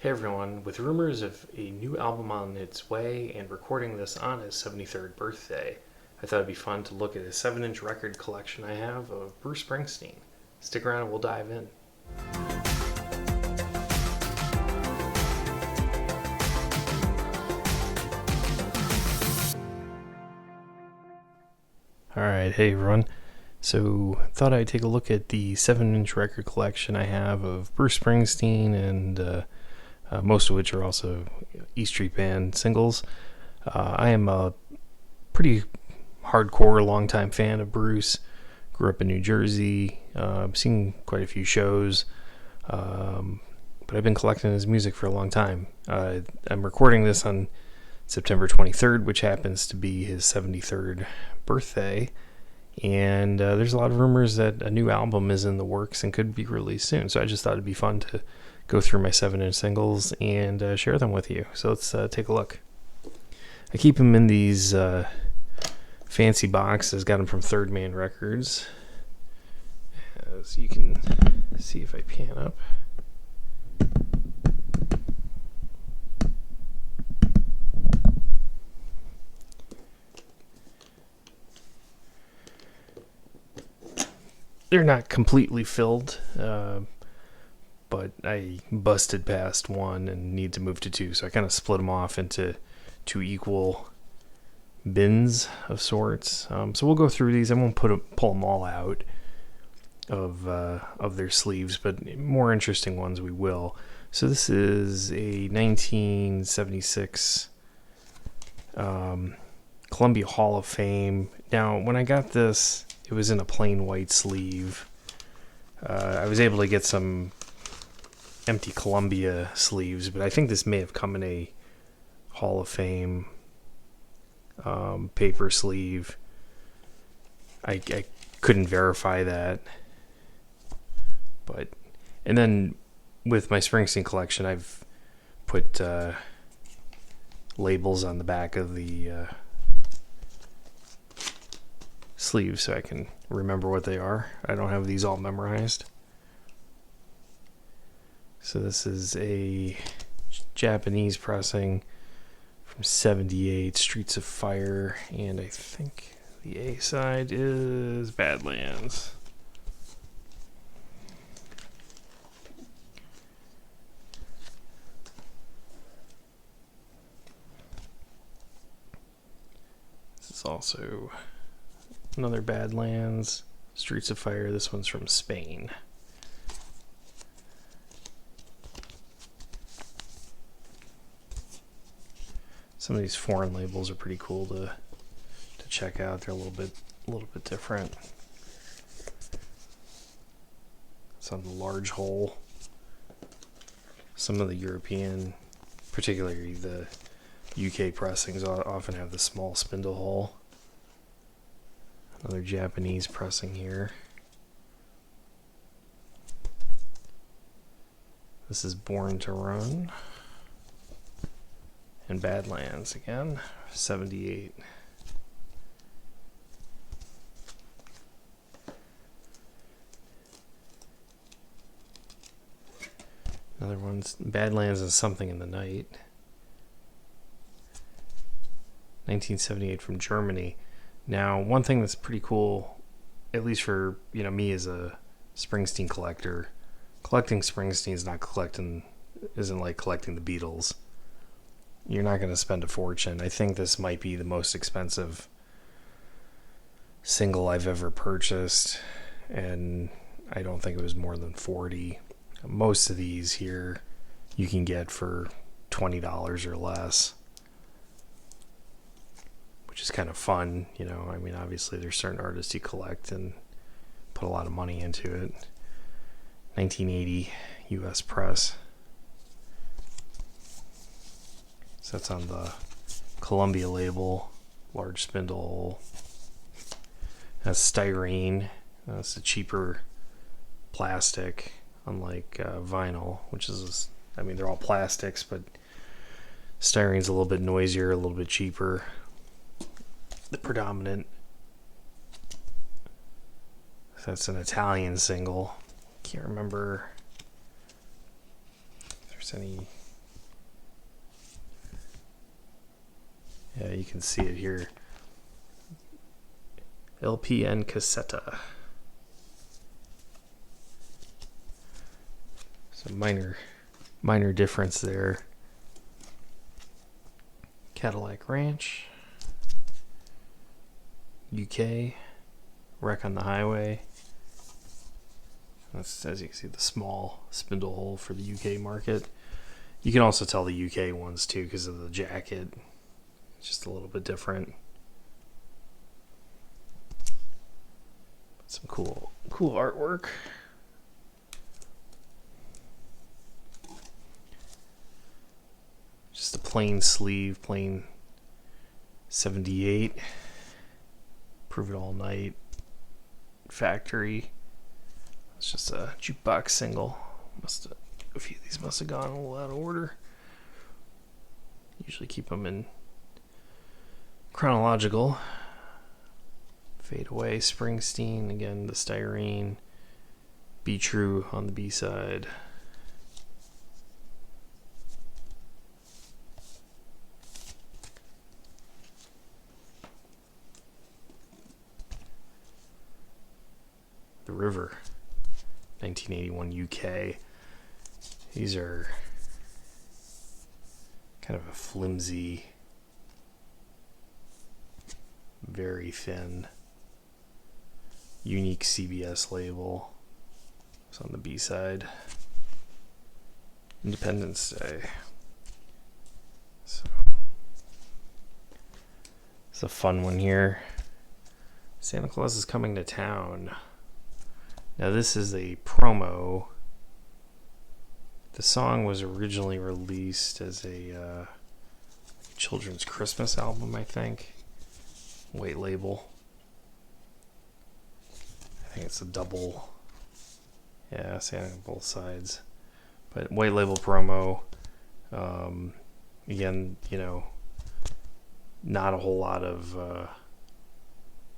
Hey everyone, with rumors of a new album on its way and recording this on his 73rd birthday, I thought it'd be fun to look at a 7-inch record collection I have of Bruce Springsteen. Stick around and we'll dive in. Alright, hey everyone. So, thought I'd take a look at the 7-inch record collection I have of Bruce Springsteen and most of which are also E Street Band singles. I am a pretty hardcore, longtime fan of Bruce. Grew up in New Jersey. Seen quite a few shows, but I've been collecting his music for a long time. I'm recording this on September 23rd, which happens to be his 73rd birthday. And there's a lot of rumors that a new album is in the works and could be released soon. So I just thought it'd be fun to go through my 7-inch singles and share them with you. So let's take a look. I keep them in these fancy boxes. Got them from Third Man Records. As you can see if I pan up. They're not completely filled, but I busted past one and need to move to two, so I kind of split them off into two equal bins of sorts. So we'll go through these. I won't pull them all out of their sleeves, but more interesting ones we will. So this is a 1976 Columbia Hall of Fame. Now, when I got this, it was in a plain white sleeve. I was able to get some empty Columbia sleeves, but I think this may have come in a Hall of Fame paper sleeve. I couldn't verify that. And then with my Springsteen collection, I've put labels on the back of the sleeves so I can remember what they are. I don't have these all memorized. So this is a Japanese pressing from 78, Streets of Fire, and I think the A side is Badlands. This is also another Badlands, Streets of Fire. This one's from Spain. Some of these foreign labels are pretty cool to check out. They're a little bit different. It's on the large hole. Some of the European, particularly the UK pressings, often have the small spindle hole. Another Japanese pressing here. This is Born to Run. And Badlands again, 78. Another one's Badlands and Something in the Night. 1978 from Germany. Now, one thing that's pretty cool, at least for me as a Springsteen collector, collecting Springsteen isn't like collecting the Beatles. You're not going to spend a fortune. I think this might be the most expensive single I've ever purchased, and I don't think it was more than $40. Most of these here you can get for $20 or less, which is kind of fun. I mean, obviously there's certain artists you collect and put a lot of money into it. 1980 US press. So that's on the Columbia label, large spindle. That's styrene. That's a cheaper plastic, unlike vinyl, which is, they're all plastics, but styrene's a little bit noisier, a little bit cheaper. The predominant. So that's an Italian single. Can't remember if there's any Yeah, you can see it here. LPN Cassetta. So minor difference there. Cadillac Ranch. UK. Wreck on the Highway. That's, as you can see, the small spindle hole for the UK market. You can also tell the UK ones too because of the jacket. It's just a little bit different. Some cool artwork. Just a plain sleeve, plain 78. Prove It All Night. Factory. It's just a jukebox single. A few of these must have gone a little out of order. Usually keep them in chronological. Fade Away, Springsteen, again the styrene. Be True on the B side. The River, 1981 UK. These are kind of a flimsy, very thin, unique CBS label. It's on the B side. Independence Day. So it's a fun one here. Santa Claus is Coming to Town. Now this is a promo. The song was originally released as a children's Christmas album, I think. White label. I think it's a double. Yeah, Santa on both sides. But white label promo. Again, you know, not a whole lot of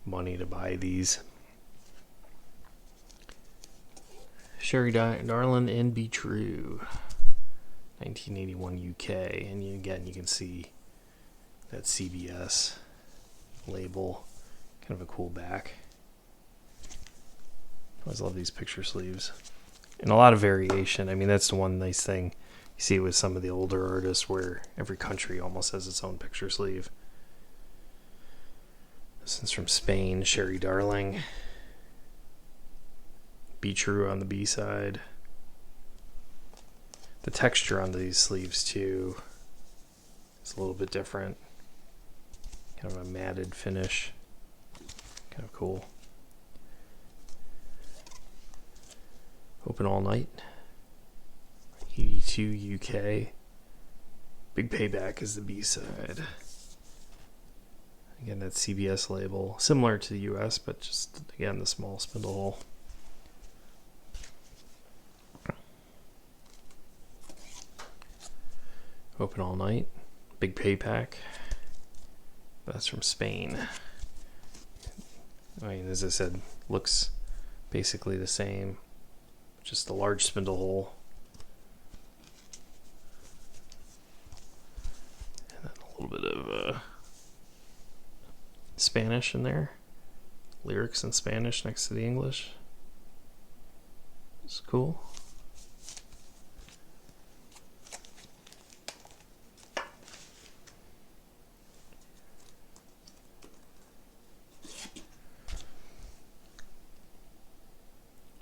money to buy these. Sherry Darlin' and Be True, 1981 UK. And again, you can see that CBS label. Kind of a cool back. Always love these picture sleeves. And a lot of variation. I mean, that's the one nice thing you see with some of the older artists where every country almost has its own picture sleeve. This one's from Spain, Sherry Darling. Be True on the B side. The texture on these sleeves too is a little bit different. Kind of a matted finish. Kind of cool. Open All Night. 82 UK. Big Payback is the B side. Again, that CBS label. Similar to the US, but just, again, the small spindle hole. Open All Night, Big Payback. That's from Spain. I mean, as I said, looks basically the same. Just the large spindle hole. And then a little bit of Spanish in there. Lyrics in Spanish next to the English. It's cool.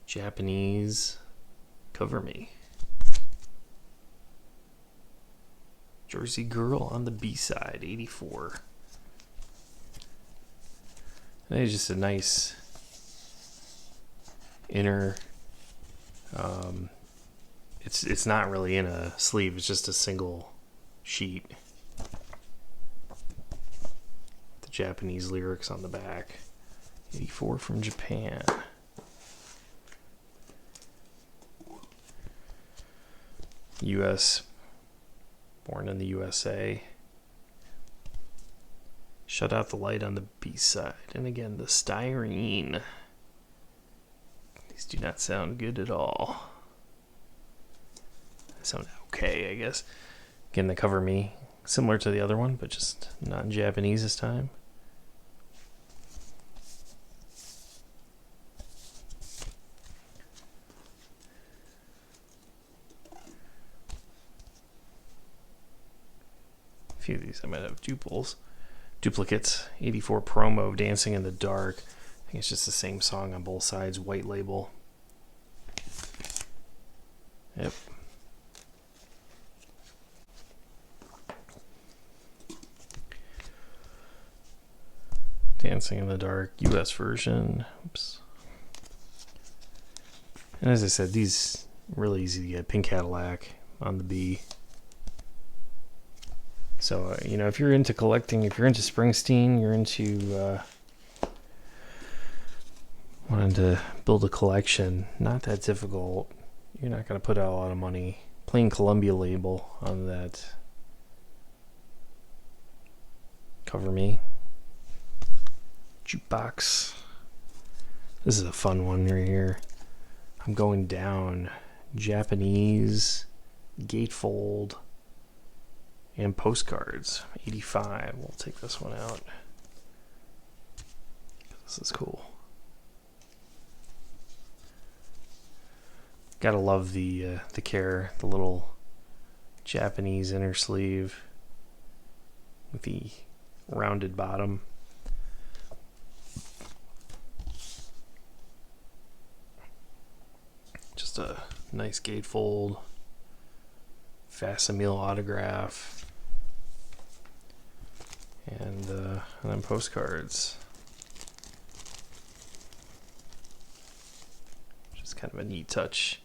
Japanese, Cover Me. Jersey Girl on the B side, 84. And it's just a nice inner. It's not really in a sleeve. It's just a single sheet. The Japanese lyrics on the back. 84 from Japan. US, born in the USA. Shut Out the Light on the B side. And again, the styrene. These do not sound good at all. They sound okay, I guess. Again, the Cover Me Similar to the other one, but just not in Japanese this time. A few of these I might have duplicates. 84 promo, Dancing in the Dark. I think it's just the same song on both sides, white label. Yep. Dancing in the Dark, US version. Oops. And as I said, these are really easy to get. Pink Cadillac on the B. So, if you're into collecting, if you're into Springsteen, you're into wanting to build a collection, not that difficult. You're not going to put out a lot of money. Plain Columbia label on that. Cover Me. Jukebox. This is a fun one right here. I'm Going Down. Japanese. Gatefold. And Postcards. 85. We'll take this one out. This is cool. Gotta love the care, the little Japanese inner sleeve with the rounded bottom. Just a nice gatefold, facsimile autograph, and then postcards. Just kind of a neat touch.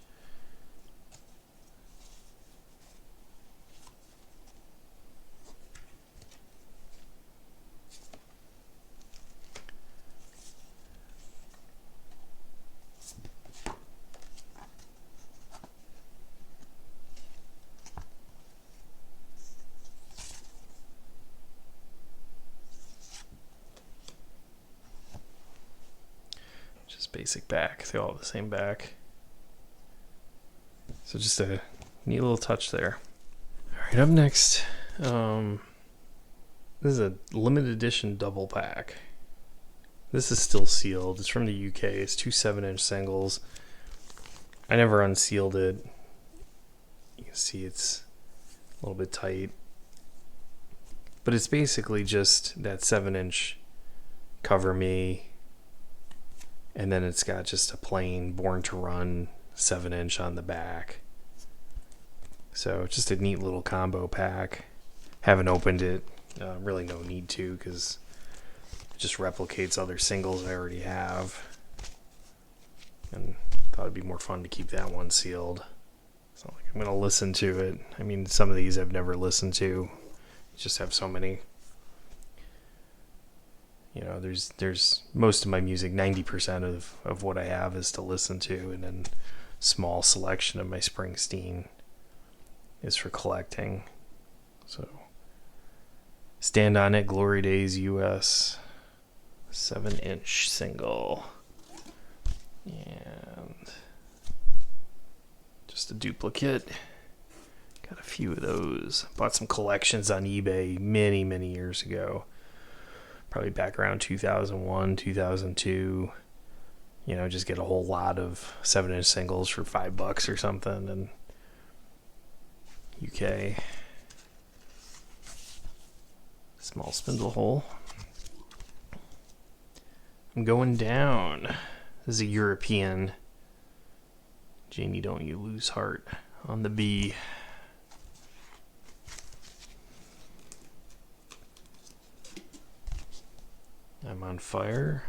Basic back. They all have the same back. So just a neat little touch there. Alright, up next. This is a limited edition double pack. This is still sealed. It's from the UK. It's 2 7-inch singles. I never unsealed it. You can see it's a little bit tight. But it's basically just that 7-inch Cover Me. And then it's got just a plain Born to Run 7-inch on the back. So just a neat little combo pack. Haven't opened it. Really no need to, because it just replicates other singles I already have. And thought it'd be more fun to keep that one sealed. It's not like I'm going to listen to it. I mean, some of these I've never listened to. You just have so many. There's most of my music, 90% of what I have is to listen to, and then small selection of my Springsteen is for collecting. So, Stand On It, Glory Days US, 7-inch single, and just a duplicate. Got a few of those. Bought some collections on eBay many years ago. Probably back around 2001, 2002. Just get a whole lot of 7-inch singles for $5 or something. And UK. Small spindle hole. I'm Going Down. This is a European. Jamie, Don't You Lose Heart on the B. I'm on Fire.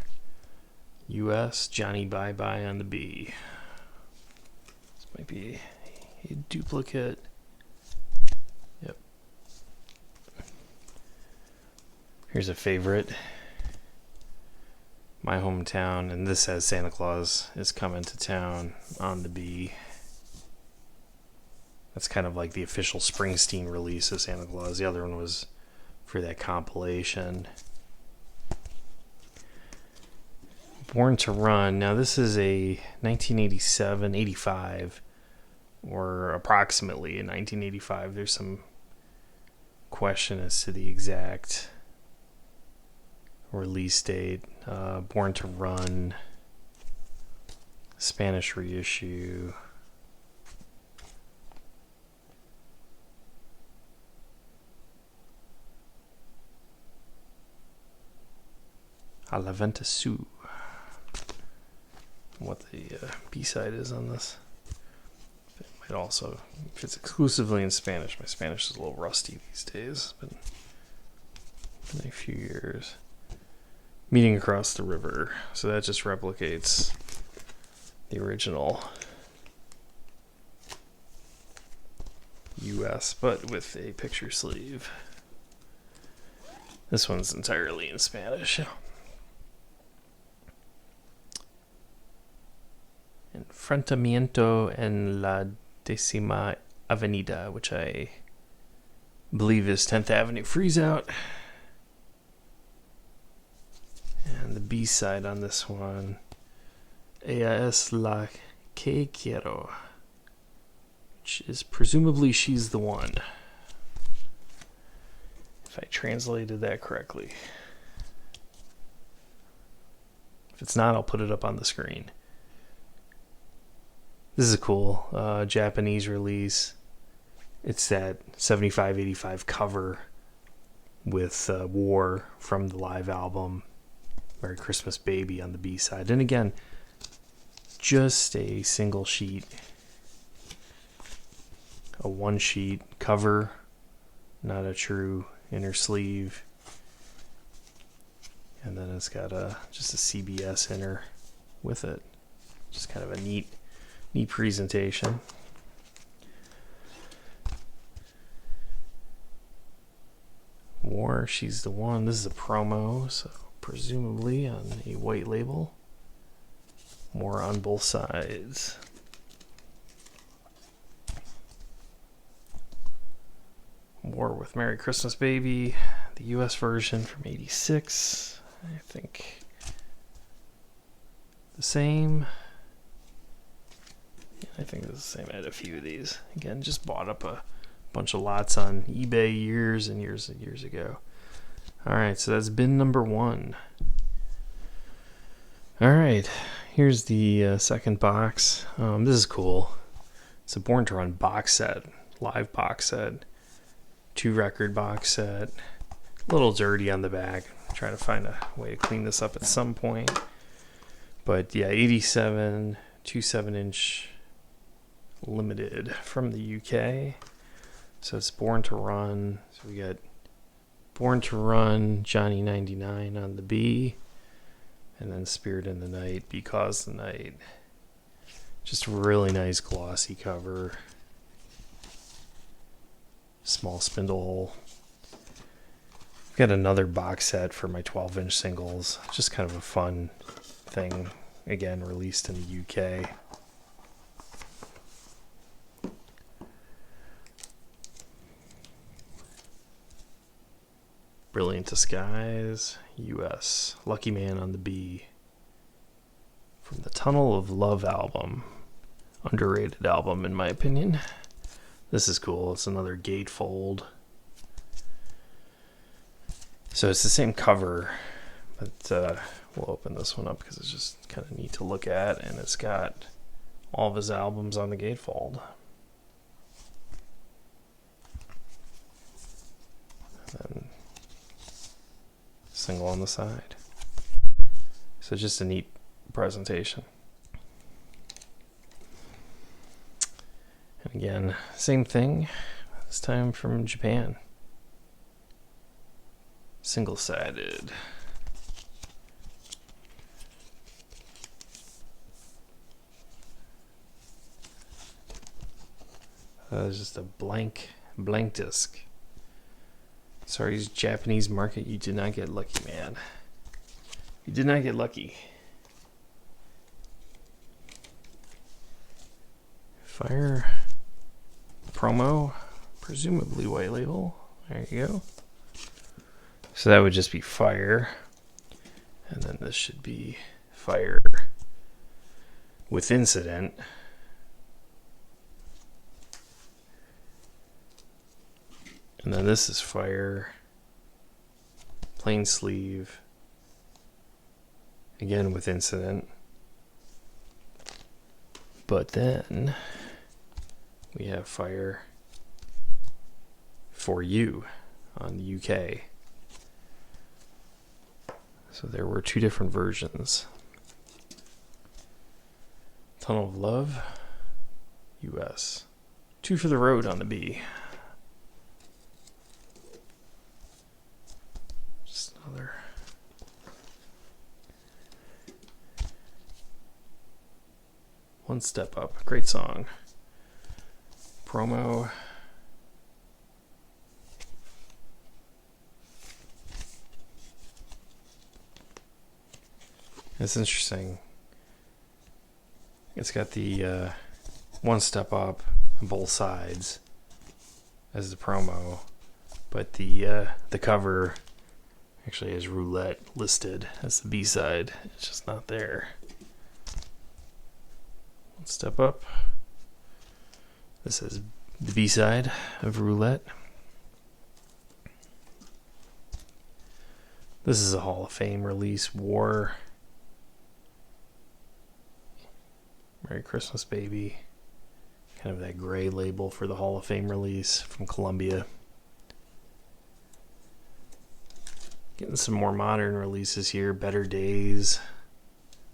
US, Johnny Bye Bye on the B. This might be a duplicate. Yep. Here's a favorite. My Hometown, and this says Santa Claus is Coming to Town on the B. That's kind of like the official Springsteen release of Santa Claus. The other one was for that compilation. Born to Run. Now this is a 1987, 85, or approximately in 1985. There's some question as to the exact release date. Born to Run, Spanish reissue. A la Venta Su. What the B-side is on this. It might also, if it's exclusively in Spanish, my Spanish is a little rusty these days. Been a few years. Meeting Across the River. So that just replicates the original US, but with a picture sleeve. This one's entirely in Spanish. Enfrentamiento en la Décima Avenida, which I believe is 10th Avenue Freeze Out. And the B-side on this one, Ella es la que quiero, which is presumably She's the One, if I translated that correctly. If it's not, I'll put it up on the screen. This is a cool Japanese release. It's that 75-85 cover with War from the live album, Merry Christmas Baby on the B-side. And again, just a single sheet, a one sheet cover, not a true inner sleeve. And then it's got just a CBS inner with it. Just kind of a neat presentation. War, She's the One. This is a promo, so presumably on a white label. More on both sides. War with Merry Christmas Baby, the US version from '86. I think the same. I think it's the same. I had a few of these. Again, just bought up a bunch of lots on eBay years and years and years ago. Alright, so that's bin number 1. Alright, here's the second box. This is cool. It's a Born to Run box set, live box set, 2-record box set. A little dirty on the back. I'm trying to find a way to clean this up at some point. But yeah, 87, 2 7-inch limited from the UK. So it's Born to Run. So we got Born to Run, Johnny 99 on the B, and then Spirit in the Night, Because the Night. Just a really nice glossy cover. Small spindle hole. Got another box set for my 12-inch singles. Just kind of a fun thing. Again, released in the UK. Brilliant Disguise, US. Lucky Man on the B. From the Tunnel of Love album. Underrated album, in my opinion. This is cool. It's another gatefold. So it's the same cover, but we'll open this one up because it's just kind of neat to look at, and it's got all of his albums on the gatefold. And then single on the side. So just a neat presentation. And again, same thing, this time from Japan. Single-sided. It's just a blank disc. Sorry, Japanese market, you did not get lucky, man. You did not get lucky. Fire promo, presumably white label. There you go. So that would just be Fire, and then this should be Fire with Incident. And then this is Fire. Plain sleeve. Again with Incident. But then we have Fire For You on the UK. So there were two different versions. Tunnel of Love, US. Two for the Road on the B. Just another. One Step Up, great song. Promo. It's interesting. It's got the One Step Up on both sides as the promo, but the cover actually has Roulette listed as the B-side. It's just not there. One Step Up. This is the B-side of Roulette. This is a Hall of Fame release, War. Merry Christmas, Baby. Kind of that gray label for the Hall of Fame release from Columbia. Getting some more modern releases here. Better Days.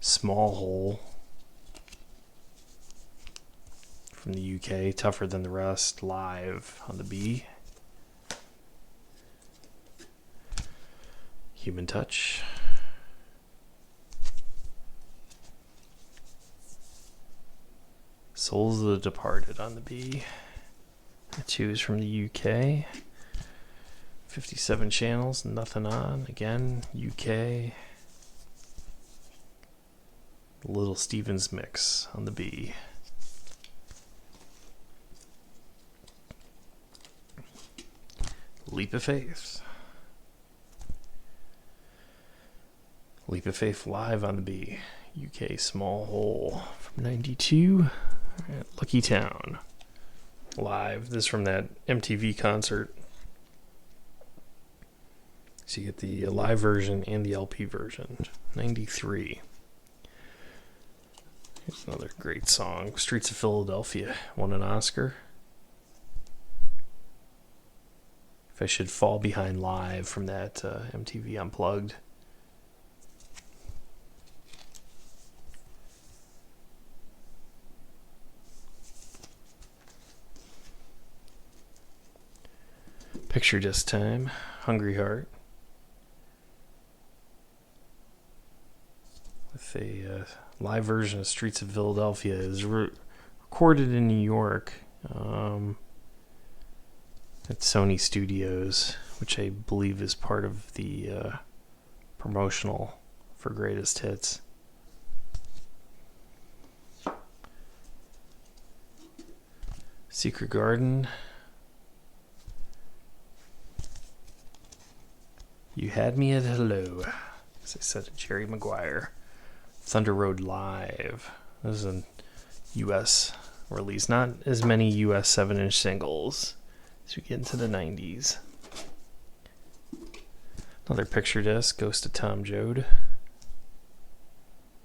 Small Hole. From the UK. Tougher Than the Rest. Live on the B. Human Touch. Souls of the Departed on the B. The two is from the UK. 57 channels, nothing on. Again, UK. Little Stevens Mix on the B. Leap of Faith. Leap of Faith live on the B. UK Small Hole from 92. At Lucky Town. Live. This is from that MTV concert. So you get the live version and the LP version. 93. Here's another great song. Streets of Philadelphia. Won an Oscar. If I Should Fall Behind live from that MTV Unplugged. Picture Disc Time, Hungry Heart. With a live version of Streets of Philadelphia. Is recorded in New York at Sony Studios, which I believe is part of the promotional for Greatest Hits. Secret Garden. You Had Me at Hello, as I said to Jerry Maguire. Thunder Road Live. This is a U.S. release. Not as many U.S. 7-inch singles as we get into the 90s. Another picture disc, Ghost of Tom Joad.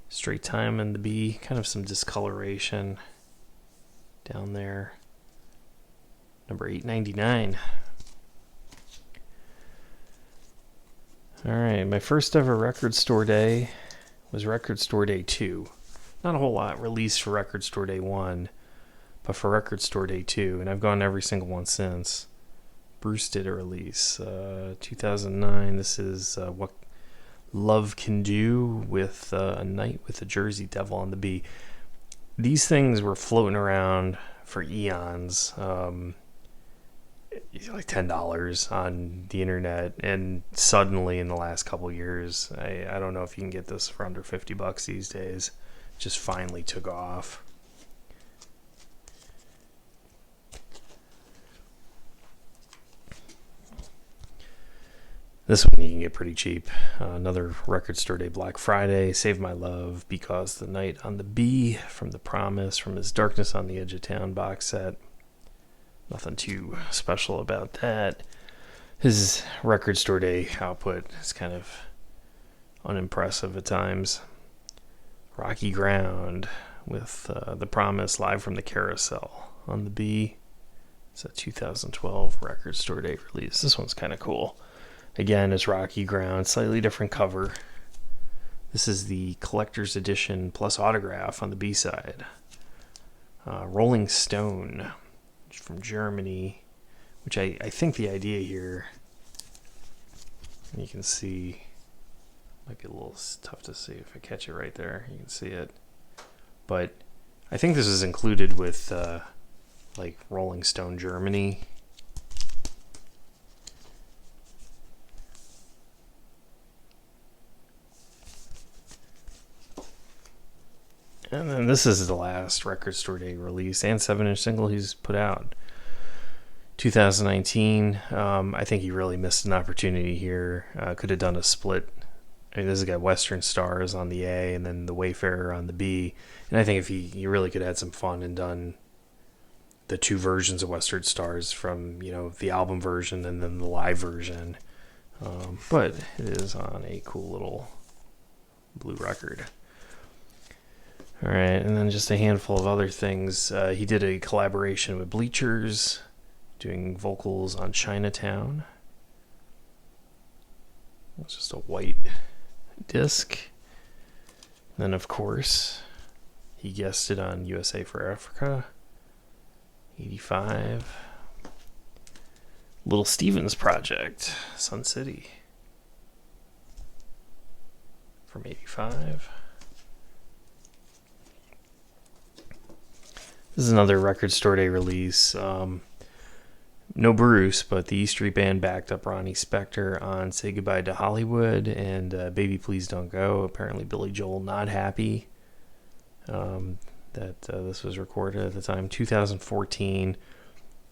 Straight Time in the B. Kind of some discoloration down there. Number 899. Alright, my first ever record store day was Record Store Day 2. Not a whole lot released for Record Store Day 1, but for Record Store Day 2, and I've gone every single one since. Bruce did a release, 2009. This is What Love Can Do with A Night with the Jersey Devil on the B. These things were floating around for eons. Like $10 on the internet, and suddenly in the last couple years, I don't know if you can get this for under $50 these days. Just finally took off. This one you can get pretty cheap. Another Record Store Day Black Friday. Save My Love, Because the Night on the B from The Promise, from his Darkness on the Edge of Town box set. Nothing too special about that. his record store day output is kind of unimpressive at times. Rocky Ground with The Promise live from the Carousel on the B. It's a 2012 record store day release. This one's kind of cool. Again, it's Rocky Ground, slightly different cover. This is the collector's edition plus autograph on the B side. Rolling Stone from Germany, which I think the idea here, you can see, might be a little tough to see if I catch it right there. You can see it. But I think this is included with like Rolling Stone Germany. And then this is the last record store day release and 7-inch single he's put out. 2019. I think he really missed an opportunity here. Could have done a split. I mean, this has got Western Stars on the A and then the Wayfarer on the B. And I think if he really could have had some fun and done the two versions of Western Stars from, the album version and then the live version. But it is on a cool little blue record. All right, and then just a handful of other things. He did a collaboration with Bleachers, doing vocals on Chinatown. It's just a white disc. Then, of course, he guested on USA for Africa, 85. Little Steven's Project, Sun City, from 85. This is another record store day release. No Bruce, but the E Street Band backed up Ronnie Spector on Say Goodbye to Hollywood and Baby Please Don't Go. Apparently Billy Joel not happy that this was recorded at the time. 2014.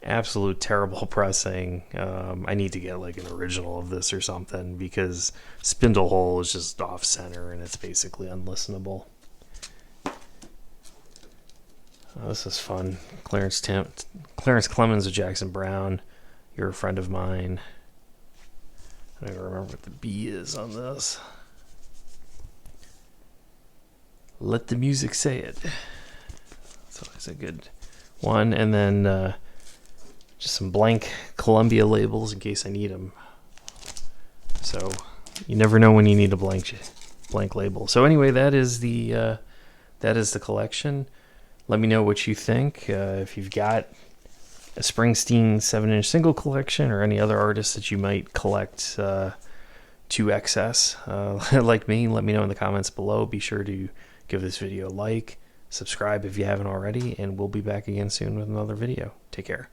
Absolute terrible pressing. I need to get like an original of this or something because Spindle Hole is just off center and it's basically unlistenable. This is fun. Clarence Clemens of Jackson Browne. You're a Friend of Mine. I don't even remember what the B is on this. Let the Music Say It. That's always a good one. And then just some blank Columbia labels in case I need them. So you never know when you need a blank label. So anyway, that is the collection. Let me know what you think. If you've got a Springsteen 7-inch single collection or any other artists that you might collect to excess, like me, let me know in the comments below. Be sure to give this video a like, subscribe if you haven't already, and we'll be back again soon with another video. Take care.